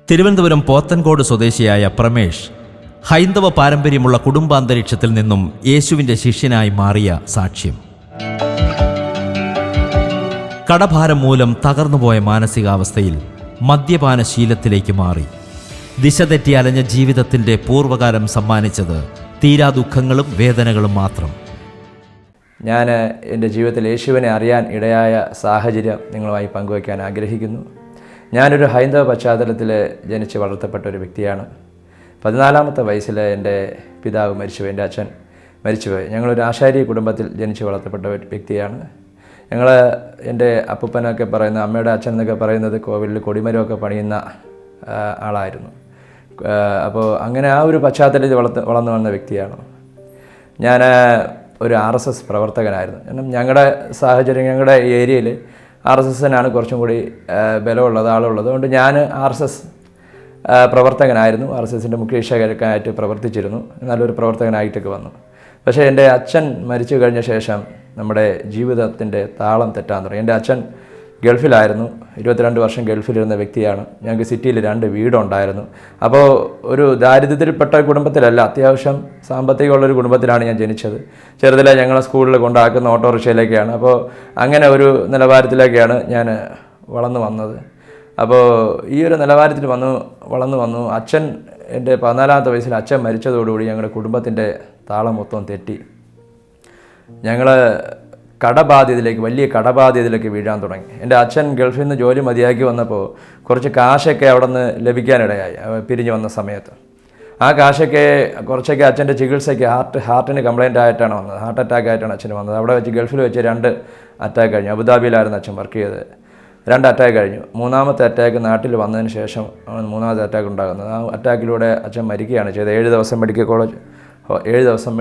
തിരുവനന്തപുരം പോത്തൻകോട് സ്വദേശിയായ പ്രമേഷ് ഹൈന്ദവ പാരമ്പര്യമുള്ള കുടുംബാന്തരീക്ഷത്തിൽ നിന്നും യേശുവിൻ്റെ ശിഷ്യനായി മാറിയ സാക്ഷ്യം. കടഭാരം മൂലം തകർന്നുപോയ മാനസികാവസ്ഥയിൽ മദ്യപാനശീലത്തിലേക്ക് മാറി. ദിശ തെറ്റി അലഞ്ഞ ജീവിതത്തിൻ്റെ പൂർവ്വകാലം സമ്മാനിച്ചത് തീരാ ദുഃഖങ്ങളും വേദനകളും മാത്രം. ഞാൻ എൻ്റെ ജീവിതത്തിൽ യേശുവിനെ അറിയാൻ ഇടയായ സാഹചര്യം നിങ്ങളുമായി പങ്കുവയ്ക്കാൻ ആഗ്രഹിക്കുന്നു. ഞാനൊരു ഹൈന്ദവ പശ്ചാത്തലത്തിൽ ജനിച്ച് വളർത്തപ്പെട്ട ഒരു വ്യക്തിയാണ്. 14-ാമത്തെ വയസ്സിൽ എൻ്റെ പിതാവ് മരിച്ചുപോയി, എൻ്റെ അച്ഛൻ മരിച്ചുപോയി. ഞങ്ങളൊരു ആശാരി കുടുംബത്തിൽ ജനിച്ച് വളർത്തപ്പെട്ട ഒരു വ്യക്തിയാണ്. എൻ്റെ അപ്പൂപ്പനൊക്കെ പറയുന്ന, അമ്മയുടെ അച്ഛൻ എന്നൊക്കെ പറയുന്നത് കോവിലിൽ കൊടിമരമൊക്കെ പണിയുന്ന ആളായിരുന്നു. അപ്പോൾ അങ്ങനെ ആ ഒരു പശ്ചാത്തലത്തിൽ വളർന്നു വന്ന വ്യക്തിയാണ് ഞാൻ. ഒരു RSS പ്രവർത്തകനായിരുന്നു. കാരണം ഞങ്ങളുടെ സാഹചര്യം, ഞങ്ങളുടെ ഏരിയയിൽ RSSനാണ് കുറച്ചും കൂടി ബലമുള്ളത്, ആളുള്ളത്. അതുകൊണ്ട് ഞാൻ RSS പ്രവർത്തകനായിരുന്നു. RSSൻ്റെ മുഖ്യ ശിക്ഷകനായിട്ട് പ്രവർത്തിച്ചിരുന്നു. നല്ലൊരു പ്രവർത്തകനായിട്ടൊക്കെ വന്നു. പക്ഷേ എൻ്റെ അച്ഛൻ മരിച്ചു കഴിഞ്ഞ ശേഷം നമ്മുടെ ജീവിതത്തിൻ്റെ താളം തെറ്റാൻ തുടങ്ങി. എൻ്റെ അച്ഛൻ ഗൾഫിലായിരുന്നു. 22 വർഷം ഗൾഫിലിരുന്ന വ്യക്തിയാണ്. ഞങ്ങൾക്ക് സിറ്റിയിൽ 2 വീടുണ്ടായിരുന്നു. അപ്പോൾ ഒരു ദാരിദ്ര്യത്തിൽപ്പെട്ട കുടുംബത്തിലല്ല, അത്യാവശ്യം സാമ്പത്തികമുള്ളൊരു കുടുംബത്തിലാണ് ഞാൻ ജനിച്ചത്. ചെറുതിലെ ഞങ്ങളെ സ്കൂളിൽ കൊണ്ടാക്കുന്ന ഓട്ടോറിക്ഷയിലേക്കാണ്. അപ്പോൾ അങ്ങനെ ഒരു നിലവാരത്തിലേക്കാണ് ഞാൻ വളർന്നു വന്നത്. അപ്പോൾ ഈ ഒരു നിലവാരത്തിൽ വളർന്നു വന്നു. അച്ഛൻ, എൻ്റെ 14-ാമത്തെ വയസ്സിൽ അച്ഛൻ മരിച്ചതോടുകൂടി ഞങ്ങളുടെ കുടുംബത്തിൻ്റെ താളം മൊത്തം തെറ്റി. ഞങ്ങൾ വലിയ കടബാധ്യതയിലേക്ക് വീഴാൻ തുടങ്ങി. എൻ്റെ അച്ഛൻ ഗൾഫിൽ നിന്ന് ജോലി മതിയാക്കി വന്നപ്പോൾ കുറച്ച് കാശൊക്കെ അവിടെ നിന്ന് ലഭിക്കാനിടയായി. പിരിഞ്ഞു വന്ന സമയത്ത് ആ കാശൊക്കെ കുറച്ചൊക്കെ അച്ഛൻ്റെ ചികിത്സയ്ക്ക് ഹാർട്ടിന് കംപ്ലയിൻ്റ് ആയിട്ടാണ് വന്നത്. ഹാർട്ട് അറ്റാക്ക് ആയിട്ടാണ് അച്ഛന് വന്നത്. അവിടെ വെച്ച് ഗൾഫിൽ വെച്ച് 2 അറ്റാക്ക് കഴിഞ്ഞു. അബുദാബിയിലായിരുന്നു അച്ഛൻ വർക്ക് ചെയ്തത്. 2 അറ്റാക്ക് കഴിഞ്ഞു. 3-ാമത്തെ അറ്റാക്ക് നാട്ടിൽ വന്നതിന് ശേഷം 3-ാമത്തെ അറ്റാക്ക് ഉണ്ടാകുന്നത്. ആ അറ്റാക്കിലൂടെ അച്ഛൻ മരിക്കുകയാണ് ചെയ്തത്. 7 ദിവസം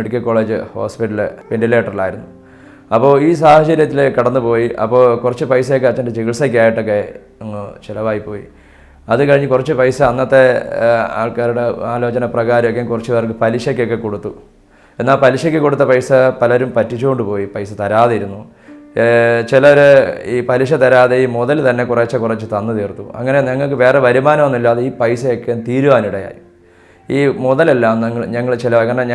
മെഡിക്കൽ കോളേജ് ഹോസ്പിറ്റലിൽ വെൻറ്റിലേറ്ററിലായിരുന്നു. അപ്പോൾ ഈ സാഹചര്യത്തിൽ കടന്നുപോയി. അപ്പോൾ കുറച്ച് പൈസയൊക്കെ അച്ഛൻ്റെ ചികിത്സയ്ക്കായിട്ടൊക്കെ ചിലവായിപ്പോയി. അത് കഴിഞ്ഞ് കുറച്ച് പൈസ അന്നത്തെ ആൾക്കാരുടെ ആലോചന പ്രകാരമൊക്കെ കുറച്ച് പേർക്ക് പലിശയ്ക്കൊക്കെ കൊടുത്തു. എന്നാൽ പലിശയ്ക്ക് കൊടുത്ത പൈസ പലരും പറ്റിച്ചുകൊണ്ട് പോയി, പൈസ തരാതെ ഇരുന്നു. ചിലർ ഈ പലിശ തരാതെ ഈ മുതൽ തന്നെ കുറച്ച് തന്നു തീർത്തു. അങ്ങനെ ഞങ്ങൾക്ക് വേറെ വരുമാനമൊന്നുമില്ലാതെ ഈ പൈസയൊക്കെ തീരുവാനിടയായി. ഈ മുതലെല്ലാം ഞങ്ങൾ ചിലവായി. കാരണം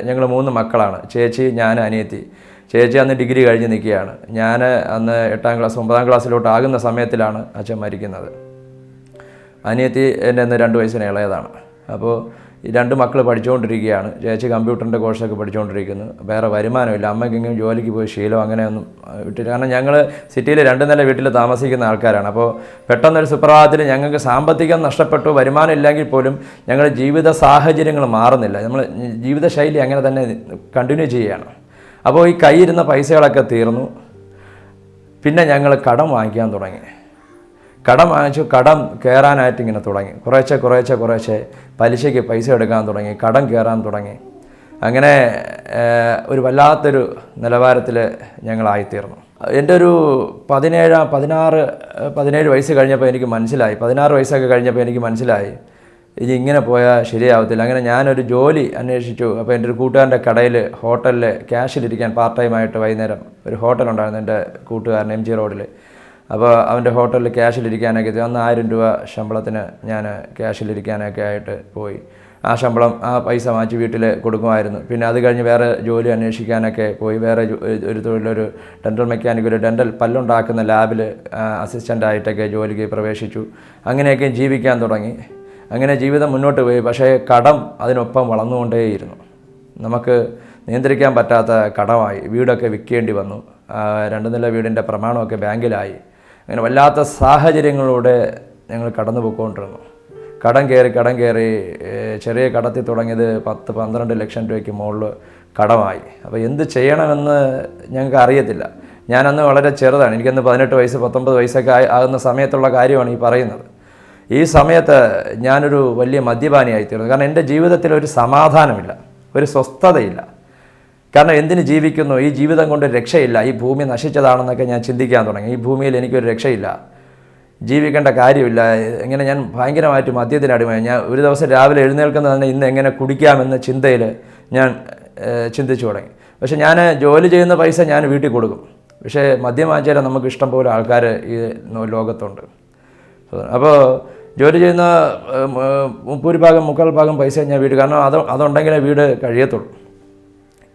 ഞങ്ങൾ 3 മക്കളാണ്. ചേച്ചി, ഞാൻ, അനിയത്തി. ചേച്ചി അന്ന് ഡിഗ്രി കഴിഞ്ഞ് നിൽക്കുകയാണ്. ഞാൻ അന്ന് 8-ാം ക്ലാസ് 9-ാം ക്ലാസ്സിലോട്ട് ആകുന്ന സമയത്തിലാണ് അച്ഛൻ മരിക്കുന്നത്. അനിയത്തി എൻ്റെ അന്ന് 2 വയസ്സിന് ഇളയതാണ്. അപ്പോൾ ഈ 2 മക്കൾ പഠിച്ചുകൊണ്ടിരിക്കുകയാണ്. ചേച്ചി കമ്പ്യൂട്ടറിൻ്റെ കോഴ്സൊക്കെ പഠിച്ചുകൊണ്ടിരിക്കുന്നു. വേറെ വരുമാനമില്ല. അമ്മയ്ക്കെങ്കിലും ജോലിക്ക് പോയി ശീലം അങ്ങനെയൊന്നും വിട്ടില്ല. കാരണം ഞങ്ങൾ സിറ്റിയിൽ 2 നില വീട്ടിൽ താമസിക്കുന്ന ആൾക്കാരാണ്. അപ്പോൾ പെട്ടെന്നൊരു സുപ്രഭാതത്തിൽ ഞങ്ങൾക്ക് സാമ്പത്തികം നഷ്ടപ്പെട്ടു. വരുമാനം ഇല്ലെങ്കിൽ പോലും ഞങ്ങളുടെ ജീവിത സാഹചര്യങ്ങൾ മാറുന്നില്ല. നമ്മൾ ജീവിതശൈലി അങ്ങനെ തന്നെ കണ്ടിന്യൂ ചെയ്യുകയാണ്. അപ്പോൾ ഈ കയ്യിരുന്ന പൈസകളൊക്കെ തീർന്നു. പിന്നെ ഞങ്ങൾ കടം വാങ്ങിക്കാൻ തുടങ്ങി. കടം കയറാനായിട്ട് ഇങ്ങനെ തുടങ്ങി. കുറേശ്ശെ പലിശയ്ക്ക് പൈസ എടുക്കാൻ തുടങ്ങി. കടം കയറാൻ തുടങ്ങി. അങ്ങനെ ഒരു വല്ലാത്തൊരു നിലവാരത്തിൽ ഞങ്ങളായിത്തീർന്നു. എൻ്റെ ഒരു 17 വയസ്സ് കഴിഞ്ഞപ്പോൾ എനിക്ക് മനസ്സിലായി. 16 വയസ്സൊക്കെ കഴിഞ്ഞപ്പോൾ എനിക്ക് മനസ്സിലായി ഇനി ഇങ്ങനെ പോയാൽ ശരിയാവത്തില്ല. അങ്ങനെ ഞാനൊരു ജോലി അന്വേഷിച്ചു. അപ്പോൾ എൻ്റെ ഒരു കൂട്ടുകാരൻ്റെ കടയിൽ, ഹോട്ടലിൽ ക്യാഷിലിരിക്കാൻ പാർട്ട് ടൈമായിട്ട് വൈകുന്നേരം ഒരു ഹോട്ടലുണ്ടായിരുന്നു എൻ്റെ കൂട്ടുകാരൻ MG റോഡിൽ. അപ്പോൾ അവൻ്റെ ഹോട്ടലിൽ ക്യാഷിലിരിക്കാനൊക്കെ അന്ന് 1000 രൂപ ശമ്പളത്തിന് ഞാൻ ക്യാഷിലിരിക്കാനൊക്കെ ആയിട്ട് പോയി. ആ ശമ്പളം, ആ പൈസ മാറ്റി വീട്ടിൽ കൊടുക്കുമായിരുന്നു. പിന്നെ അത് കഴിഞ്ഞ് വേറെ ജോലി അന്വേഷിക്കാനൊക്കെ പോയി. വേറെ ഒരു തൊഴിലൊരു ഡെൻ്റൽ മെക്കാനിക്, ഒരു ഡെൻ്റൽ പല്ലുണ്ടാക്കുന്ന ലാബിൽ അസിസ്റ്റൻ്റായിട്ടൊക്കെ ജോലിക്ക് പ്രവേശിച്ചു. അങ്ങനെയൊക്കെ ജീവിക്കാൻ തുടങ്ങി. അങ്ങനെ ജീവിതം മുന്നോട്ട് പോയി. പക്ഷേ കടം അതിനൊപ്പം വളർന്നുകൊണ്ടേയിരുന്നു. നമുക്ക് നിയന്ത്രിക്കാൻ പറ്റാത്ത കടമായി. വീടൊക്കെ വിൽക്കേണ്ടി വന്നു. 2 നില വീടിൻ്റെ പ്രമാണമൊക്കെ ബാങ്കിലായി. അങ്ങനെ വല്ലാത്ത സാഹചര്യങ്ങളിലൂടെ ഞങ്ങൾ കടന്നു പോയിക്കൊണ്ടിരുന്നു. കടം കയറി ചെറിയ കടത്തിൽ തുടങ്ങിയത് 10-12 ലക്ഷം രൂപയ്ക്ക് മുകളിൽ കടമായി. അപ്പോൾ എന്ത് ചെയ്യണമെന്ന് ഞങ്ങൾക്ക് അറിയത്തില്ല. ഞാനന്ന് വളരെ ചെറുതാണ്. എനിക്കന്ന് 18 വയസ്സ് 19 വയസ്സൊക്കെ ആകുന്ന സമയത്തുള്ള കാര്യമാണ് ഈ പറയുന്നത്. ഈ സമയത്ത് ഞാനൊരു വലിയ മദ്യപാനിയായിത്തീർന്നു. കാരണം എൻ്റെ ജീവിതത്തിൽ ഒരു സമാധാനമില്ല, ഒരു സ്വസ്ഥതയില്ല. കാരണം എന്തിന് ജീവിക്കുന്നു? ഈ ജീവിതം കൊണ്ട് രക്ഷയില്ല. ഈ ഭൂമി നശിച്ചതാണെന്നൊക്കെ ഞാൻ ചിന്തിക്കാൻ തുടങ്ങി. ഈ ഭൂമിയിൽ എനിക്കൊരു രക്ഷയില്ല, ജീവിക്കേണ്ട കാര്യമില്ല. ഇങ്ങനെ ഞാൻ ഭയങ്കരമായിട്ട് മദ്യത്തിനടിമയായി. ഞാൻ ഒരു ദിവസം രാവിലെ എഴുന്നേൽക്കുന്നത് തന്നെ ഇന്ന് എങ്ങനെ കുടിക്കാമെന്ന ചിന്തയിൽ ഞാൻ ചിന്തിച്ചു തുടങ്ങി. പക്ഷേ ഞാൻ ജോലി ചെയ്യുന്ന പൈസ ഞാൻ വീട്ടിൽ കൊടുക്കും. പക്ഷേ മദ്യം വാങ്ങിച്ചാൽ നമുക്ക് ഇഷ്ടം പോലെ ആൾക്കാർ ഈ ലോകത്തുണ്ട്. അപ്പോൾ ജോലി ചെയ്യുന്ന മുക്കാൽ ഭാഗം പൈസ ഞാൻ വീട്, കാരണം അതുണ്ടെങ്കിലേ വീട് കഴിയത്തുള്ളൂ.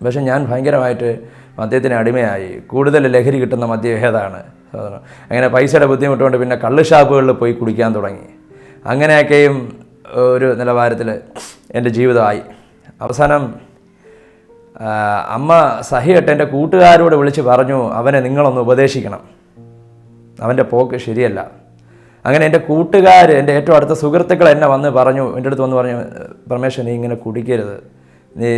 പക്ഷെ ഞാൻ ഭയങ്കരമായിട്ട് മദ്യത്തിന് അടിമയായി. കൂടുതൽ ലഹരി കിട്ടുന്ന മദ്യം ഏതാണ്? അങ്ങനെ പൈസയുടെ ബുദ്ധിമുട്ടുകൊണ്ട് പിന്നെ കള്ള് ഷാപ്പുകളിൽ പോയി കുടിക്കാൻ തുടങ്ങി. അങ്ങനെയൊക്കെയും ഒരു നിലവാരത്തിൽ എൻ്റെ ജീവിതമായി. അവസാനം അമ്മ സഹിയിട്ട് എൻ്റെ കൂട്ടുകാരോട് വിളിച്ച് പറഞ്ഞു, അവനെ നിങ്ങളൊന്ന് ഉപദേശിക്കണം, അവൻ്റെ പോക്ക് ശരിയല്ല. അങ്ങനെ എൻ്റെ കൂട്ടുകാർ, എൻ്റെ ഏറ്റവും അടുത്ത സുഹൃത്തുക്കൾ എന്നെ വന്ന് പറഞ്ഞു, എൻ്റെ അടുത്ത് വന്ന് പറഞ്ഞു, പരമേശ്വരൻ നീ ഇങ്ങനെ കുടിക്കരുത്, നീ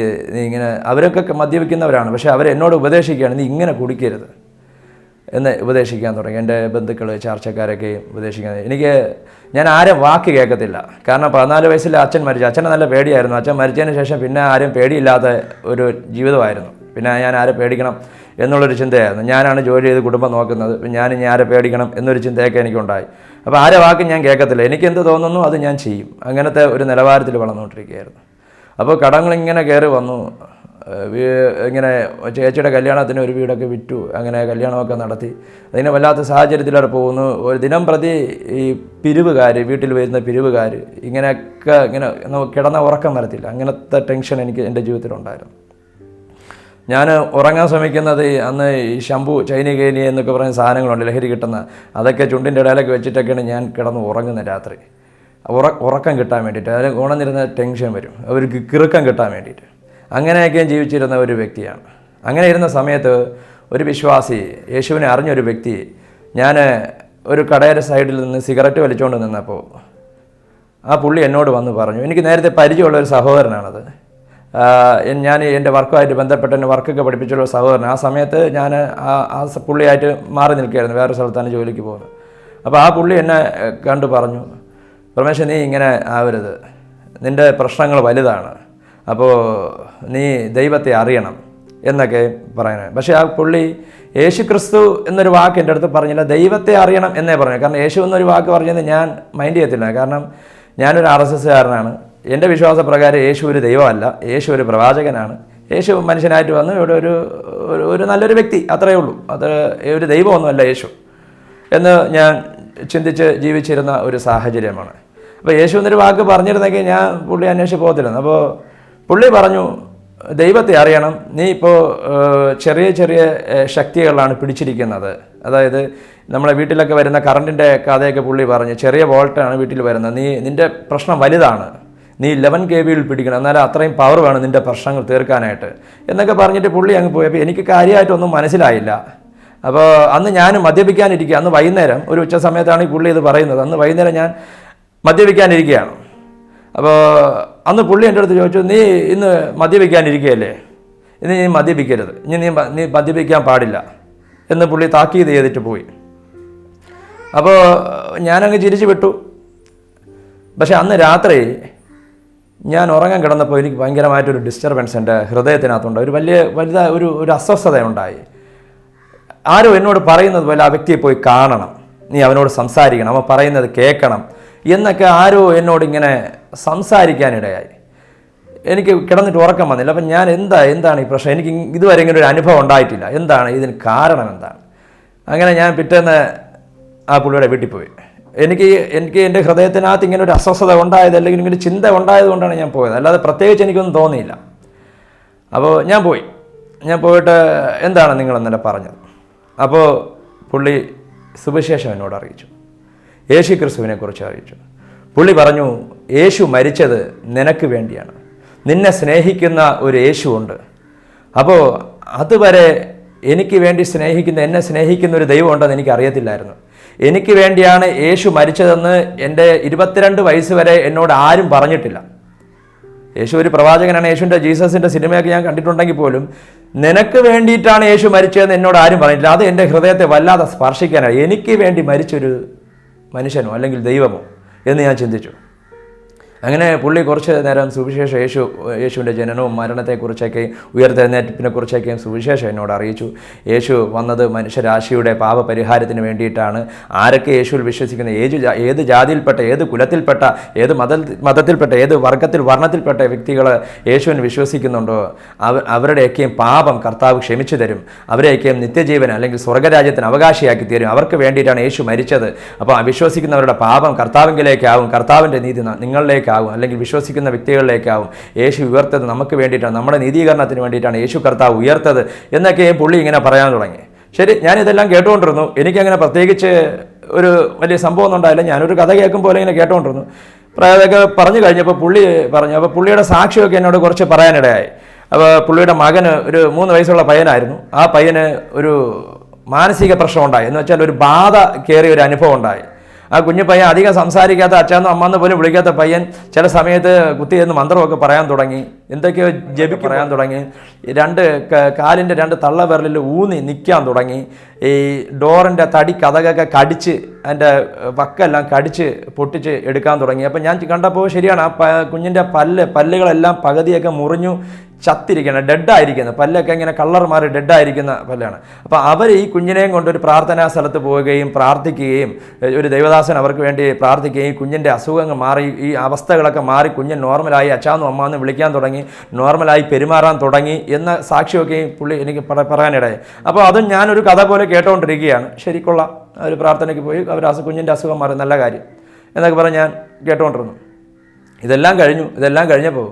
ഇങ്ങനെ, അവരൊക്കെ മദ്യപിക്കുന്നവരാണ്, പക്ഷേ അവരെന്നോട് ഉപദേശിക്കുകയാണ്, നീ ഇങ്ങനെ കുടിക്കരുത് എന്ന് ഉപദേശിക്കാൻ തുടങ്ങി. എൻ്റെ ബന്ധുക്കൾ, ചാർച്ചക്കാരൊക്കെ ഉപദേശിക്കാൻ. ഞാൻ ആരും വാക്ക് കേൾക്കത്തില്ല. കാരണം 14 വയസ്സിൽ അച്ഛൻ മരിച്ചു. അച്ഛനെ നല്ല പേടിയായിരുന്നു. അച്ഛൻ മരിച്ചതിന് ശേഷം പിന്നെ ആരും പേടിയില്ലാത്ത ഒരു ജീവിതമായിരുന്നു. പിന്നെ ഞാൻ ആരെ പേടിക്കണം എന്നുള്ളൊരു ചിന്തയായിരുന്നു. ഞാനാണ് ജോലി ചെയ്ത് കുടുംബം നോക്കുന്നത്, ഞാൻ ഇനി ആരെ പേടിക്കണം എന്നൊരു ചിന്തയൊക്കെ എനിക്കുണ്ടായി. അപ്പോൾ ആരെ വാക്കും ഞാൻ കേൾക്കത്തില്ല. എനിക്കെന്ത് തോന്നുന്നു അത് ഞാൻ ചെയ്യും. അങ്ങനത്തെ ഒരു നിലവാരത്തിൽ വളർന്നുകൊണ്ടിരിക്കുകയായിരുന്നു. അപ്പോൾ കടങ്ങളിങ്ങനെ കയറി വന്നു. ഇങ്ങനെ ചേച്ചിയുടെ കല്യാണത്തിന് ഒരു വീടൊക്കെ വിറ്റു. അങ്ങനെ കല്യാണമൊക്കെ നടത്തി. അതിനെ വല്ലാത്ത സാഹചര്യത്തിലൂടെ പോകുന്നു. ഒരു ദിനം പ്രതി ഈ പിരിവുകാർ, വീട്ടിൽ വരുന്ന പിരിവുകാർ, ഇങ്ങനെയൊക്കെ ഇങ്ങനെ കിടന്ന ഉറക്കം വരത്തില്ല. അങ്ങനത്തെ ടെൻഷൻ എനിക്ക് എൻ്റെ ജീവിതത്തിലുണ്ടായിരുന്നു. ഞാൻ ഉറങ്ങാൻ ശ്രമിക്കുന്നത് അന്ന് ഈ ശംഭു, ചൈനികേനി എന്നൊക്കെ പറയുന്ന സാധനങ്ങളുണ്ട്, ലഹരി കിട്ടുന്ന, അതൊക്കെ ചുണ്ടിൻ്റെ ഇടയിലൊക്കെ വെച്ചിട്ടൊക്കെയാണ് ഞാൻ കിടന്ന് ഉറങ്ങുന്നത് രാത്രി. ഉറക്കം കിട്ടാൻ വേണ്ടിയിട്ട്. അതിൽ ഉണർന്നിരുന്ന ടെൻഷൻ വരും, അവർക്ക് കിറുക്കം കിട്ടാൻ വേണ്ടിയിട്ട്. അങ്ങനെയൊക്കെയും ജീവിച്ചിരുന്ന ഒരു വ്യക്തിയാണ്. അങ്ങനെ ഇരുന്ന സമയത്ത് ഒരു വിശ്വാസി, യേശുവിനെ അറിഞ്ഞൊരു വ്യക്തി, ഞാൻ ഒരു കടയുടെ സൈഡിൽ നിന്ന് സിഗരറ്റ് വലിച്ചുകൊണ്ട് നിന്നപ്പോൾ ആ പുള്ളി എന്നോട് വന്ന് പറഞ്ഞു, എനിക്ക് നേരത്തെ പരിചയമുള്ള ഒരു സഹോദരനാണത്. ഞാൻ എൻ്റെ വർക്കുമായിട്ട് ബന്ധപ്പെട്ട് എന്നെ വർക്കൊക്കെ പഠിപ്പിച്ചുള്ള സഹോദരൻ. ആ സമയത്ത് ഞാൻ ആ പുള്ളിയായിട്ട് മാറി നിൽക്കുകയായിരുന്നു, വേറെ സ്ഥലത്താണ് ജോലിക്ക് പോകുന്നത്. അപ്പോൾ ആ പുള്ളി എന്നെ കണ്ടു പറഞ്ഞു, പരമേശ്വരൻ നീ ഇങ്ങനെ ആവരുത്, നിൻ്റെ പ്രശ്നങ്ങൾ വലുതാണ്, അപ്പോൾ നീ ദൈവത്തെ അറിയണം എന്നൊക്കെ പറയുന്നത്. പക്ഷേ ആ പുള്ളി യേശു ക്രിസ്തു എന്നൊരു വാക്ക് എൻ്റെ അടുത്ത് പറഞ്ഞില്ല, ദൈവത്തെ അറിയണം എന്നേ പറഞ്ഞു. കാരണം യേശു എന്നൊരു വാക്ക് പറഞ്ഞത് ഞാൻ മൈൻഡ് ചെയ്യത്തില്ല. കാരണം ഞാനൊരു RSSകാരനാണ്. എൻ്റെ വിശ്വാസപ്രകാരം യേശു ഒരു ദൈവമല്ല, യേശു ഒരു പ്രവാചകനാണ്. യേശു മനുഷ്യനായിട്ട് വന്ന് ഇവിടെ ഒരു നല്ലൊരു വ്യക്തി, അത്രയേ ഉള്ളൂ. അത് ഒരു ദൈവമൊന്നുമല്ല യേശു എന്ന് ഞാൻ ചിന്തിച്ച് ജീവിച്ചിരുന്ന ഒരു സാഹചര്യമാണ്. അപ്പോൾ യേശു എന്നൊരു വാക്ക് പറഞ്ഞിരുന്നെങ്കിൽ ഞാൻ പുള്ളി അന്വേഷിച്ച് പോകത്തില്ലെന്ന്. അപ്പോൾ പുള്ളി പറഞ്ഞു, ദൈവത്തെ അറിയണം, നീ ഇപ്പോൾ ചെറിയ ചെറിയ ശക്തികളാണ് പിടിച്ചിരിക്കുന്നത്. അതായത് നമ്മളെ വീട്ടിലൊക്കെ വരുന്ന കറണ്ടിൻ്റെ കഥയൊക്കെ പുള്ളി പറഞ്ഞു, ചെറിയ വോൾട്ടാണ് വീട്ടിൽ വരുന്നത്, നിൻ്റെ പ്രശ്നം വലുതാണ്, നീ 11 kV പിടിക്കണം, എന്നാലും അത്രയും പവർ വേണം നിൻ്റെ പ്രശ്നങ്ങൾ തീർക്കാനായിട്ട് എന്നൊക്കെ പറഞ്ഞിട്ട് പുള്ളി അങ്ങ് പോയി. അപ്പോൾ എനിക്ക് കാര്യമായിട്ടൊന്നും മനസ്സിലായില്ല. അപ്പോൾ അന്ന് ഞാൻ മദ്യപിക്കാനിരിക്കുക. അന്ന് വൈകുന്നേരം ഒരു ഉച്ച സമയത്താണ് ഈ പുള്ളി ഇത് പറയുന്നത്. അന്ന് വൈകുന്നേരം ഞാൻ മദ്യപിക്കാനിരിക്കുകയാണ്. അപ്പോൾ അന്ന് പുള്ളി എൻ്റെ അടുത്ത് ചോദിച്ചു, നീ ഇന്ന് മദ്യപിക്കാനിരിക്കുകയല്ലേ, ഇന്ന് നീ മദ്യപിക്കരുത്, നീ മദ്യപിക്കാൻ പാടില്ല എന്ന് പുള്ളി താക്കീത് ചെയ്തിട്ട് പോയി. അപ്പോൾ ഞാനങ്ങ് ചിരിച്ചു വിട്ടു. പക്ഷെ അന്ന് രാത്രി ഞാൻ ഉറങ്ങാൻ കിടന്നപ്പോൾ എനിക്ക് ഭയങ്കരമായിട്ടൊരു ഡിസ്റ്റർബൻസ് എൻ്റെ ഹൃദയത്തിനകത്തുണ്ട്. വലുതായ ഒരു അസ്വസ്ഥതയുണ്ടായി. ആരോ എന്നോട് പറയുന്നത് പോലെ ആ വ്യക്തിയെ പോയി കാണണം, നീ അവനോട് സംസാരിക്കണം, അവൻ പറയുന്നത് കേൾക്കണം എന്നൊക്കെ ആരോ എന്നോട് ഇങ്ങനെ സംസാരിക്കാനിടയായി. എനിക്ക് കിടന്നിട്ട് ഉറക്കം വന്നില്ല. അപ്പം ഞാൻ എന്താണ് ഈ പ്രശ്നം, എനിക്ക് ഇതുവരെ ഇങ്ങനെ ഒരു അനുഭവം ഉണ്ടായിട്ടില്ല, എന്താണ് ഇതിന് കാരണം എന്താണ്? അങ്ങനെ ഞാൻ പിറ്റേന്ന് ആ പുള്ളിയുടെ വീട്ടിൽ പോയി. എനിക്ക് എൻ്റെ ഹൃദയത്തിനകത്ത് ഇങ്ങനെ ഒരു അസ്വസ്ഥത ഉണ്ടായത്, അല്ലെങ്കിൽ ഇങ്ങനെ ചിന്ത ഉണ്ടായത് കൊണ്ടാണ് ഞാൻ പോയത്, അല്ലാതെ പ്രത്യേകിച്ച് എനിക്കൊന്നും തോന്നിയില്ല. അപ്പോൾ ഞാൻ പോയിട്ട് എന്താണ് നിങ്ങൾ ഇന്നലെ പറഞ്ഞത്? അപ്പോൾ പുള്ളി സുവിശേഷം എന്നോട് അറിയിച്ചു, യേശു ക്രിസ്തുവിനെക്കുറിച്ച് അറിയിച്ചു. പുള്ളി പറഞ്ഞു, യേശു മരിച്ചത് നിനക്ക് വേണ്ടിയാണ്, നിന്നെ സ്നേഹിക്കുന്ന ഒരു യേശു ഉണ്ട്. അപ്പോൾ അതുവരെ എനിക്ക് വേണ്ടി എന്നെ സ്നേഹിക്കുന്ന ഒരു ദൈവം ഉണ്ടെന്ന് എനിക്ക് അറിയത്തില്ലായിരുന്നു. എനിക്ക് വേണ്ടിയാണ് യേശു മരിച്ചതെന്ന് എൻ്റെ 22 വയസ്സ് വരെ എന്നോട് ആരും പറഞ്ഞിട്ടില്ല. യേശു ഒരു പ്രവാചകനാണ്, യേശുവിൻ്റെ ജീസസിൻ്റെ സിനിമയൊക്കെ ഞാൻ കണ്ടിട്ടുണ്ടെങ്കിൽ പോലും നിനക്ക് വേണ്ടിയിട്ടാണ് യേശു മരിച്ചതെന്ന് എന്നോട് ആരും പറഞ്ഞിട്ടില്ല. അത് എൻ്റെ ഹൃദയത്തെ വല്ലാതെ സ്പർശിക്കാനാണ്. എനിക്ക് വേണ്ടി മരിച്ചൊരു മനുഷ്യനോ അല്ലെങ്കിൽ ദൈവമോ എന്ന് ഞാൻ ചിന്തിച്ചു. അങ്ങനെ പുള്ളി കുറച്ച് നേരം സുവിശേഷം യേശുവിൻ്റെ ജനനവും മരണത്തെക്കുറിച്ചൊക്കെയും ഉയർത്തെഴുന്നേൽപ്പിനെക്കുറിച്ചൊക്കെയും സുവിശേഷം എന്നോട് അറിയിച്ചു. യേശു വന്നത് മനുഷ്യരാശിയുടെ പാപപരിഹാരത്തിന് വേണ്ടിയിട്ടാണ്. ആരൊക്കെ യേശുവിൽ വിശ്വസിക്കുന്ന, ഏത് ജാതിയിൽപ്പെട്ട, ഏത് കുലത്തിൽപ്പെട്ട, ഏത് മതത്തിൽപ്പെട്ട, ഏത് വർണ്ണത്തിൽപ്പെട്ട വ്യക്തികൾ യേശുവിന് വിശ്വസിക്കുന്നുണ്ടോ അവരുടെയൊക്കെയും പാപം കർത്താവ് ക്ഷമിച്ചു തരും. അവരെയൊക്കെയും നിത്യജീവൻ അല്ലെങ്കിൽ സ്വർഗ്ഗരാജ്യത്തിന് അവകാശിയാക്കി തരും. അവർക്ക് വേണ്ടിയിട്ടാണ് യേശു മരിച്ചത്. അപ്പോൾ വിശ്വസിക്കുന്നവരുടെ പാപം കർത്താവിങ്കിലേക്കാവും, കർത്താവിൻ്റെ നീതി നിങ്ങളിലേക്കാവും, അല്ലെങ്കിൽ വിശ്വസിക്കുന്ന വ്യക്തികളിലേക്കാവും. യേശു ഉയർത്തത് നമുക്ക് വേണ്ടിയിട്ടാണ്, നമ്മുടെ നീതീകരണത്തിന് വേണ്ടിയിട്ടാണ് യേശു കർത്താവ് ഉയർത്തത് എന്നൊക്കെ പുള്ളി ഇങ്ങനെ പറയാൻ തുടങ്ങി. ശരി, ഞാനിതെല്ലാം കേട്ടുകൊണ്ടിരുന്നു. എനിക്കങ്ങനെ പ്രത്യേകിച്ച് ഒരു വലിയ സംഭവം ഒന്നും ഉണ്ടായില്ല. ഞാനൊരു കഥ കേൾക്കും പോലെ ഇങ്ങനെ കേട്ടുകൊണ്ടിരുന്നു. അതൊക്കെ പറഞ്ഞു കഴിഞ്ഞപ്പോൾ പുള്ളി പറഞ്ഞു. അപ്പോൾ പുള്ളിയുടെ സാക്ഷിയൊക്കെ എന്നോട് കുറച്ച് പറയാനിടയായി. അപ്പോൾ പുള്ളിയുടെ മകന് ഒരു 3 വയസ്സുള്ള പയ്യനായിരുന്നു. ആ പയ്യന് ഒരു മാനസിക പ്രശ്നം ഉണ്ടായി. എന്ന് വെച്ചാൽ ഒരു ബാധ കയറിയ ഒരു അനുഭവം ഉണ്ടായി. ആ കുഞ്ഞു പയ്യൻ അധികം സംസാരിക്കാത്ത, അച്ഛാന്നും അമ്മന്ന് പോലും വിളിക്കാത്ത പയ്യൻ ചില സമയത്ത് കുത്തിയെന്ന് മന്ത്രമൊക്കെ പറയാൻ തുടങ്ങി, എന്തൊക്കെയോ ജപി പറയാൻ തുടങ്ങി. 2 കാലിൻ്റെ 2 തള്ളവിരലിൽ ഊന്നി നിൽക്കാൻ തുടങ്ങി. ഈ ഡോറിൻ്റെ തടി കതകൊക്കെ കടിച്ച് അതിൻ്റെ വക്കെല്ലാം കടിച്ച് പൊട്ടിച്ച് എടുക്കാൻ തുടങ്ങി. അപ്പം ഞാൻ കണ്ടപ്പോൾ ശരിയാണ്, ആ കുഞ്ഞിൻ്റെ പല്ലുകളെല്ലാം പകുതിയൊക്കെ മുറിഞ്ഞു ചത്തിരിക്കണം, ഡെഡായിരിക്കുന്നത് പല്ലൊക്കെ ഇങ്ങനെ കളർ മാറി ഡെഡായിരിക്കുന്ന പല്ലാണ്. അപ്പോൾ അവർ ഈ കുഞ്ഞിനെയും കൊണ്ട് ഒരു പ്രാർത്ഥനാ സ്ഥലത്ത് പോവുകയും പ്രാർത്ഥിക്കുകയും ഒരു ദൈവദാസൻ അവർക്ക് വേണ്ടി പ്രാർത്ഥിക്കുകയും കുഞ്ഞിൻ്റെ അസുഖങ്ങൾ മാറി, ഈ അവസ്ഥകളൊക്കെ മാറി, കുഞ്ഞ് നോർമലായി അച്ഛാന്നും അമ്മാന്നും വിളിക്കാൻ തുടങ്ങി, നോർമലായി പെരുമാറാൻ തുടങ്ങി എന്ന സാക്ഷിയൊക്കെ പുള്ളി എനിക്ക് പറയാനിടയായി. അപ്പോൾ അതും ഞാനൊരു കഥ പോലെ കേട്ടുകൊണ്ടിരിക്കുകയാണ്. ശരിക്കുള്ള ഒരു പ്രാർത്ഥനയ്ക്ക് പോയി അവർ കുഞ്ഞിൻ്റെ അസുഖം മാറി, നല്ല കാര്യം എന്നൊക്കെ പറഞ്ഞ് ഞാൻ കേട്ടുകൊണ്ടിരുന്നു. ഇതെല്ലാം കഴിഞ്ഞപ്പോൾ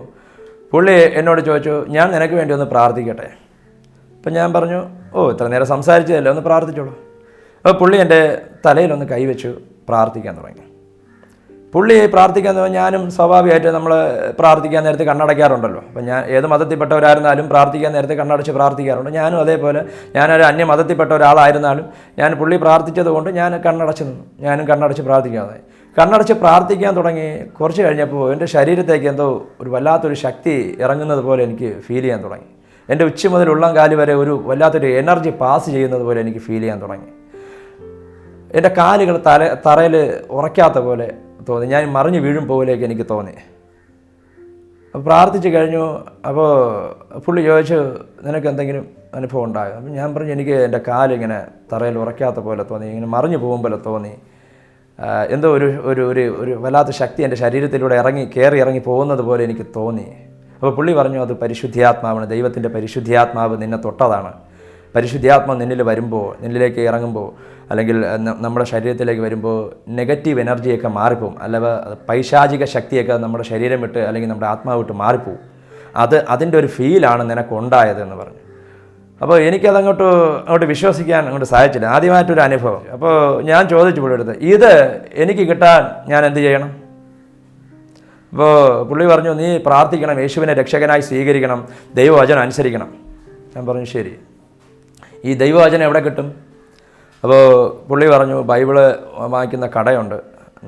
പുള്ളി എന്നോട് ചോദിച്ചു, ഞാൻ നിനക്ക് വേണ്ടി ഒന്ന് പ്രാർത്ഥിക്കട്ടെ. അപ്പം ഞാൻ പറഞ്ഞു, ഇത്ര നേരം സംസാരിച്ചതല്ലേ, ഒന്ന് പ്രാർത്ഥിച്ചോളൂ. അപ്പോൾ പുള്ളി എൻ്റെ തലയിലൊന്ന് കൈവച്ചു പ്രാർത്ഥിക്കാൻ തുടങ്ങി. പുള്ളി പ്രാർത്ഥിക്കാൻ തുടങ്ങി. ഞാനും സ്വാഭാവികമായിട്ട് നമ്മൾ പ്രാർത്ഥിക്കാൻ നേരത്തെ കണ്ണടയ്ക്കാറുണ്ടല്ലോ. അപ്പം ഞാൻ ഏത് മതത്തിൽപ്പെട്ടവരായിരുന്നാലും പ്രാർത്ഥിക്കാൻ നേരത്തെ കണ്ണടച്ച് പ്രാർത്ഥിക്കാറുണ്ട്. ഞാനും അതേപോലെ, ഞാനൊരു അന്യമതത്തിൽപ്പെട്ട ഒരാളായിരുന്നാലും ഞാൻ പുള്ളി പ്രാർത്ഥിച്ചത് കൊണ്ട് ഞാൻ കണ്ണടച്ച് നിന്നു. ഞാനും കണ്ണടച്ച് പ്രാർത്ഥിക്കാതെ കണ്ണടച്ച് പ്രാർത്ഥിക്കാൻ തുടങ്ങി. കുറച്ച് കഴിഞ്ഞപ്പോൾ എൻ്റെ ശരീരത്തേക്ക് എന്തോ ഒരു വല്ലാത്തൊരു ശക്തി ഇറങ്ങുന്നത് പോലെ എനിക്ക് ഫീൽ ചെയ്യാൻ തുടങ്ങി. എൻ്റെ ഉച്ച മുതൽ ഉള്ളം കാല് വരെ ഒരു വല്ലാത്തൊരു എനർജി പാസ് ചെയ്യുന്നത് പോലെ എനിക്ക് ഫീൽ ചെയ്യാൻ തുടങ്ങി. എൻ്റെ കാലുകൾ തറയിൽ ഉറയ്ക്കാത്ത പോലെ തോന്നി. ഞാൻ മറിഞ്ഞ് വീഴും പോലെയൊക്കെ എനിക്ക് തോന്നി. അപ്പോൾ പ്രാർത്ഥിച്ച് കഴിഞ്ഞു. അപ്പോൾ പുള്ളി ചോദിച്ചു, നിനക്ക് എന്തെങ്കിലും അനുഭവം ഉണ്ടായോ? അപ്പം ഞാൻ പറഞ്ഞു, എനിക്ക് എൻ്റെ കാലിങ്ങനെ തറയിൽ ഉറയ്ക്കാത്ത പോലെ തോന്നി, ഇങ്ങനെ മറിഞ്ഞു പോകും പോലെ തോന്നി. എന്തോ ഒരു ഒരു ഒരു വല്ലാത്ത ശക്തി എൻ്റെ ശരീരത്തിലൂടെ ഇറങ്ങി പോകുന്നത് പോലെ എനിക്ക് തോന്നി. അപ്പോൾ പുള്ളി പറഞ്ഞു, അത് പരിശുദ്ധാത്മാവാണ്, ദൈവത്തിൻ്റെ പരിശുദ്ധാത്മാവ് നിന്നെ തൊട്ടതാണ്. പരിശുദ്ധാത്മാവ് നിന്നിലേക്ക് ഇറങ്ങുമ്പോൾ അല്ലെങ്കിൽ നമ്മുടെ ശരീരത്തിലേക്ക് വരുമ്പോൾ നെഗറ്റീവ് എനർജിയൊക്കെ മാറിപ്പോവും, അല്ല പൈശാചിക ശക്തിയൊക്കെ നമ്മുടെ ശരീരം വിട്ട് അല്ലെങ്കിൽ നമ്മുടെ ആത്മാവ് വിട്ട് മാറിപ്പോവും. അതിൻ്റെ ഒരു ഫീലാണ് നിനക്കുണ്ടായതെന്ന് പറഞ്ഞു. അപ്പോൾ എനിക്കതങ്ങോട്ട് വിശ്വസിക്കാൻ അങ്ങോട്ട് സാധിച്ചില്ല. ആദ്യമായിട്ടൊരു അനുഭവം. അപ്പോൾ ഞാൻ ചോദിച്ചു പുള്ളിയെടുത്ത്, ഇത് എനിക്ക് കിട്ടാൻ ഞാൻ എന്ത് ചെയ്യണം? അപ്പോൾ പുള്ളി പറഞ്ഞു, നീ പ്രാർത്ഥിക്കണം, യേശുവിനെ രക്ഷകനായി സ്വീകരിക്കണം, ദൈവവചനം അനുസരിക്കണം. ഞാൻ പറഞ്ഞു, ശരി. ഈ ദൈവവചനം എവിടെ കിട്ടും? അപ്പോൾ പുള്ളി പറഞ്ഞു, ബൈബിള് വാങ്ങിക്കുന്ന കടയുണ്ട്.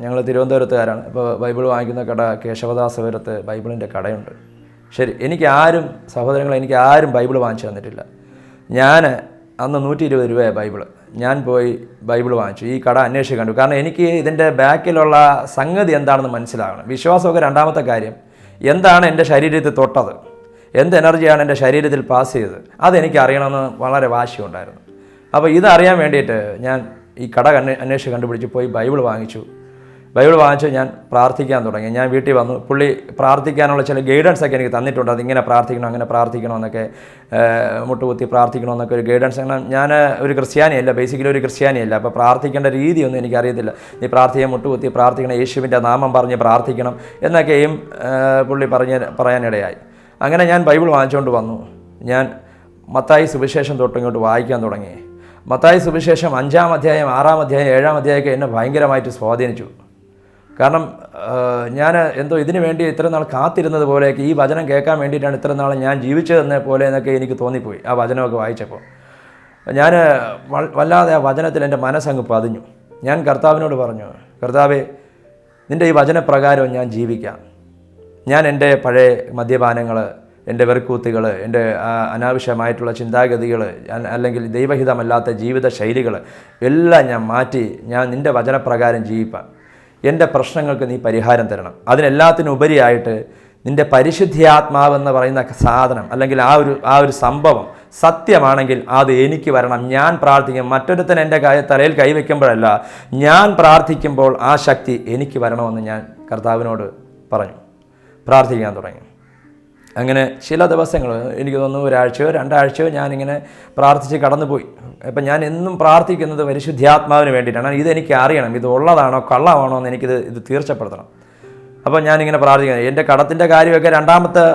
ഞങ്ങൾ തിരുവനന്തപുരത്തുകാരാണ്. അപ്പോൾ ബൈബിൾ വാങ്ങിക്കുന്ന കട കേശവദാസപുരത്ത് ബൈബിളിൻ്റെ കടയുണ്ട്. ശരി. എനിക്ക് ആരും ബൈബിൾ വാങ്ങിച്ചു തന്നിട്ടില്ല. ഞാൻ അന്ന് 120 രൂപയാണ് ബൈബിള്. ഞാൻ പോയി ബൈബിൾ വാങ്ങിച്ചു. ഈ കട അന്വേഷിച്ച് കണ്ടു. കാരണം എനിക്ക് ഇതിൻ്റെ ബാക്കിലുള്ള സംഗതി എന്താണെന്ന് മനസ്സിലാകണം. വിശ്വാസമൊക്കെ രണ്ടാമത്തെ കാര്യം. എന്താണ് എൻ്റെ ശരീരത്തിൽ തൊട്ടത്, എന്ത് എനർജിയാണ് എൻ്റെ ശരീരത്തിൽ പാസ് ചെയ്തത്, അതെനിക്ക് അറിയണമെന്ന് വളരെ വാശിയുണ്ടായിരുന്നു. അപ്പോൾ ഇതറിയാൻ വേണ്ടിയിട്ട് ഞാൻ ഈ കട അന്വേഷിച്ച് കണ്ടുപിടിച്ച് പോയി ബൈബിൾ വാങ്ങിച്ചു. ഞാൻ പ്രാർത്ഥിക്കാൻ തുടങ്ങി. ഞാൻ വീട്ടിൽ വന്നു. പുള്ളി പ്രാർത്ഥിക്കാനുള്ള ചില ഗൈഡൻസ് ഒക്കെ എനിക്ക് തന്നിട്ടുണ്ട്. അതിങ്ങനെ പ്രാർത്ഥിക്കണം, അങ്ങനെ പ്രാർത്ഥിക്കണമെന്നൊക്കെ, മുട്ടുകുത്തി പ്രാർത്ഥിക്കണമെന്നൊക്കെ ഒരു ഗൈഡൻസ്. ഞാൻ ഒരു ക്രിസ്ത്യാനിയല്ല, ബേസിക്കലി ഒരു ക്രിസ്ത്യാനിയല്ല. അപ്പോൾ പ്രാർത്ഥിക്കേണ്ട രീതിയൊന്നും എനിക്കറിയത്തില്ല. നീ മുട്ടുകുത്തി പ്രാർത്ഥിക്കണം, യേശുവിൻ്റെ നാമം പറഞ്ഞ് പ്രാർത്ഥിക്കണം എന്നൊക്കെയും പുള്ളി പറയാനിടയായി. അങ്ങനെ ഞാൻ ബൈബിൾ വാങ്ങിച്ചുകൊണ്ട് വന്നു. ഞാൻ മത്തായി സുവിശേഷം തൊട്ടിങ്ങോട്ട് വായിക്കാൻ തുടങ്ങി. മത്തായി സുവിശേഷം 5-ാം അധ്യായം, 6-ാം അധ്യായം, 7-ാം അധ്യായമൊക്കെ എന്നെ ഭയങ്കരമായിട്ട് സ്വാധീനിച്ചു. കാരണം ഞാൻ എന്തോ ഇതിനു വേണ്ടി ഇത്ര നാൾ കാത്തിരുന്നത് പോലെയൊക്കെ, ഈ വചനം കേൾക്കാൻ വേണ്ടിയിട്ടാണ് ഇത്ര നാൾ ഞാൻ ജീവിച്ചതെന്ന പോലെ എന്നൊക്കെ എനിക്ക് തോന്നിപ്പോയി ആ വചനമൊക്കെ വായിച്ചപ്പോൾ. ഞാൻ വല്ലാതെ ആ വചനത്തിൽ എൻ്റെ മനസ്സങ്ങ് പതിഞ്ഞു. ഞാൻ കർത്താവിനോട് പറഞ്ഞു, കർത്താവേ, നിൻ്റെ ഈ വചനപ്രകാരം ഞാൻ ജീവിക്കാം. ഞാൻ എൻ്റെ പഴയ മദ്യപാനങ്ങൾ, എൻ്റെ വെറുക്കൂത്തുകൾ, എൻ്റെ അനാവശ്യമായിട്ടുള്ള ചിന്താഗതികൾ, അല്ലെങ്കിൽ ദൈവഹിതമല്ലാത്ത ജീവിത ശൈലികൾ എല്ലാം ഞാൻ മാറ്റി ഞാൻ നിൻ്റെ വചനപ്രകാരം ജീവിപ്പാൻ. എൻ്റെ പ്രശ്നങ്ങൾക്ക് നീ പരിഹാരം തരണം. അതിനെല്ലാത്തിനും ഉപരിയായിട്ട് നിൻ്റെ പരിശുദ്ധാത്മാവെന്ന് പറയുന്ന സാധനം അല്ലെങ്കിൽ ആ ഒരു സംഭവം സത്യമാണെങ്കിൽ അത് എനിക്ക് വരണം. ഞാൻ പ്രാർത്ഥിക്കും, മറ്റൊരുത്തൻ എൻ്റെ തലയിൽ കൈവയ്ക്കുമ്പോഴല്ല, ഞാൻ പ്രാർത്ഥിക്കുമ്പോൾ ആ ശക്തി എനിക്ക് വരണമെന്ന് ഞാൻ കർത്താവിനോട് പറഞ്ഞു, പ്രാർത്ഥിക്കാൻ തുടങ്ങി. അങ്ങനെ ചില ദിവസങ്ങൾ, എനിക്ക് തോന്നുന്നു ഒരാഴ്ചയോ 2 ആഴ്ചയോ ഞാനിങ്ങനെ പ്രാർത്ഥിച്ച് കടന്നുപോയി. അപ്പം ഞാൻ എന്നും പ്രാർത്ഥിക്കുന്നത് പരിശുദ്ധാത്മാവിന് വേണ്ടിയിട്ടാണ്. ഇതെനിക്ക് അറിയണം, ഇത് ഉള്ളതാണോ കള്ളമാണോ എന്ന് ഇത് തീർച്ചപ്പെടുത്തണം. അപ്പോൾ ഞാനിങ്ങനെ പ്രാർത്ഥിക്കുന്നത്. എൻ്റെ കടത്തിൻ്റെ കാര്യമൊക്കെ 2ാമത്തെ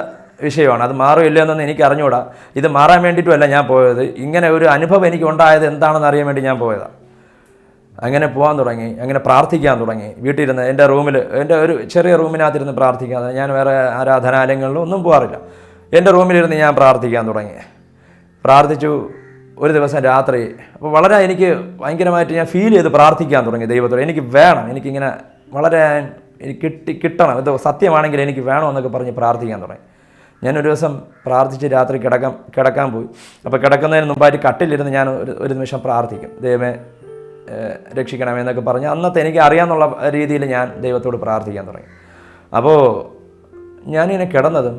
വിഷയമാണ്, അത് മാറും ഇല്ലയെന്നൊന്നും എനിക്ക് അറിഞ്ഞുകൂടാ. ഇത് മാറാൻ വേണ്ടിയിട്ടുമല്ല ഞാൻ പോയത്, ഇങ്ങനെ ഒരു അനുഭവം എനിക്ക് ഉണ്ടായത് എന്താണെന്ന് അറിയാൻ വേണ്ടി ഞാൻ പോയതാണ്. അങ്ങനെ പോകാൻ തുടങ്ങി, അങ്ങനെ പ്രാർത്ഥിക്കാൻ തുടങ്ങി. വീട്ടിലിരുന്ന് എൻ്റെ റൂമിൽ, എൻ്റെ ഒരു ചെറിയ റൂമിനകത്തിരുന്ന് പ്രാർത്ഥിക്കാതെ, ഞാൻ വേറെ ആരാധനാലയങ്ങളിലും ഒന്നും പോകാറില്ല. എൻ്റെ റൂമിലിരുന്ന് ഞാൻ പ്രാർത്ഥിക്കാൻ തുടങ്ങി. പ്രാർത്ഥിച്ചു. ഒരു ദിവസം രാത്രി, അപ്പോൾ വളരെ എനിക്ക് ഭയങ്കരമായിട്ട് ഞാൻ ഫീൽ ചെയ്ത് പ്രാർത്ഥിക്കാൻ തുടങ്ങി ദൈവത്തോട്. എനിക്ക് വേണം, എനിക്കിങ്ങനെ വളരെ എനിക്ക് കിട്ടണം, ഇത് സത്യമാണെങ്കിൽ എനിക്ക് വേണമെന്നൊക്കെ പറഞ്ഞ് പ്രാർത്ഥിക്കാൻ തുടങ്ങി. ഞാനൊരു ദിവസം പ്രാർത്ഥിച്ച് രാത്രി കിടക്കാൻ പോയി. അപ്പോൾ കിടക്കുന്നതിന് മുമ്പായിട്ട് കട്ടിലിരുന്ന് ഞാൻ ഒരു നിമിഷം പ്രാർത്ഥിക്കും, ദൈവമേ രക്ഷിക്കണമെന്നൊക്കെ പറഞ്ഞ് അന്നത്തെ എനിക്ക് അറിയാമെന്നുള്ള രീതിയിൽ ഞാൻ ദൈവത്തോട് പ്രാർത്ഥിക്കാൻ തുടങ്ങി. അപ്പോൾ ഞാനിങ്ങനെ കിടന്നതും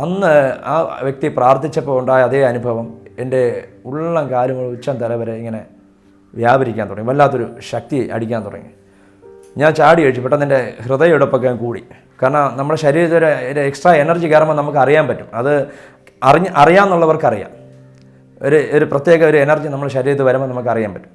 അന്ന് ആ വ്യക്തി പ്രാർത്ഥിച്ചപ്പോൾ ഉണ്ടായ അതേ അനുഭവം എൻ്റെ ഉള്ളം കാലും ഉച്ചം തല വരെ ഇങ്ങനെ വ്യാപരിക്കാൻ തുടങ്ങി, വല്ലാത്തൊരു ശക്തി അടിക്കാൻ തുടങ്ങി. ഞാൻ ചാടി കഴിച്ചു. പെട്ടെന്ന് എൻ്റെ ഹൃദയമെടുപ്പൊക്കെ കൂടി. കാരണം നമ്മുടെ ശരീരത്തിൽ ഒരു എക്സ്ട്രാ എനർജി കയറുമ്പോൾ നമുക്ക് അറിയാൻ പറ്റും. അത് അറിയാമെന്നുള്ളവർക്കറിയാം. ഒരു പ്രത്യേക ഒരു എനർജി നമ്മുടെ ശരീരത്തിൽ വരുമ്പോൾ നമുക്ക് അറിയാൻ പറ്റും.